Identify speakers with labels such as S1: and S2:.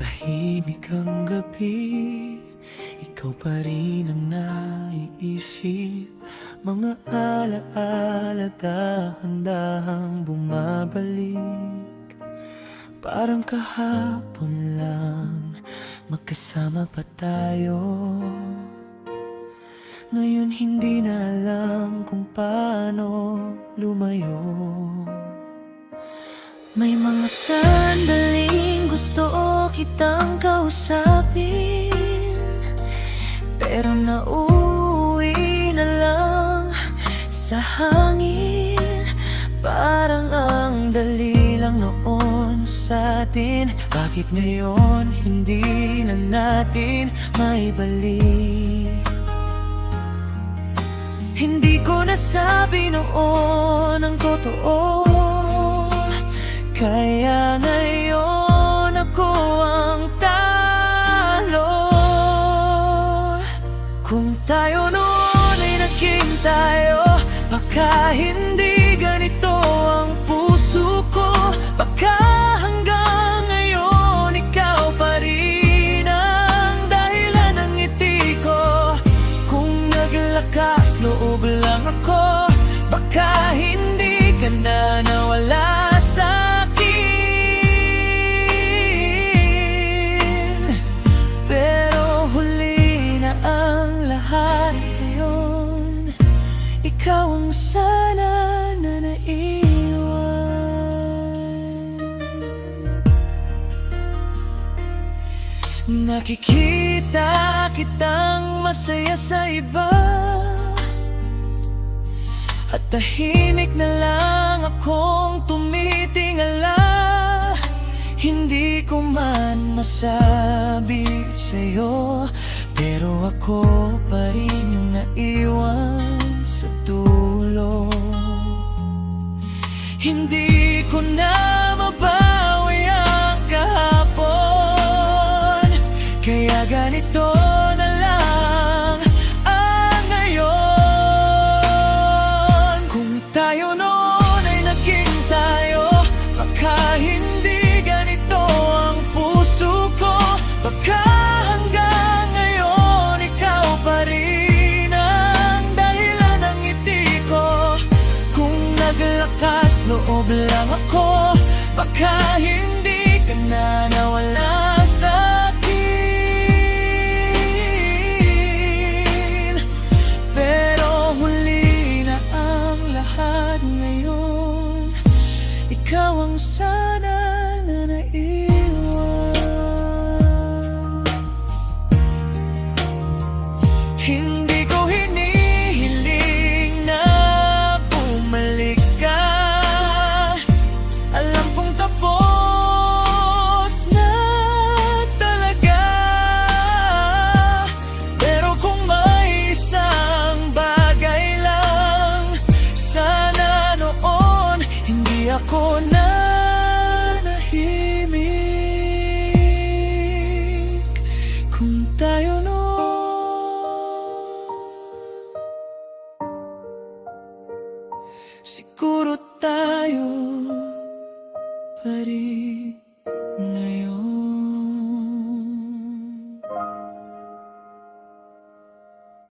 S1: Tahimik ang gabi, ikaw pa rin ang naiisip. Mga alaala dahan-dahang bumabalik. Parang kahapon lang, magkasama pa tayo. Ngayon hindi na alam kung paano lumayo. May mga sandaling gusto kitang kausapin, pero nauuwi na lang sa hangin. Parang ang dali lang noon sa atin. Bakit ngayon hindi na natin maibalik? Hindi ko nasabi noon ang totoo, kaya ngayon ako ang talo. Kung tayo noon ay naging tayo, baka hindi ganito ang puso ko. Baka hanggang ngayon ikaw pa rin ang dahilan ng ngiti ko. Kung naglakas loob lang ako, baka hindi ka na nawala sa akin. Pero huli na ang lahat ngayon, ikaw ang sana na naiwan. Nakikita kitang masaya sa iba, at tahimik na lang akong tumitingala. Hindi ko man masabi sa'yo, pero ako pa rin yung naiwan sa dulo. Hindi ko na mabawi ang kahapon, kaya ganito na lang ang ngayon. Kung tayo noon ay naging tayo, baka hindi ganito ang puso ko. Baka hanggang ngayon ikaw pa rin ang dahilan ng ngiti ko. Kung naglakas loob lang ako, baka hindi ka na nawala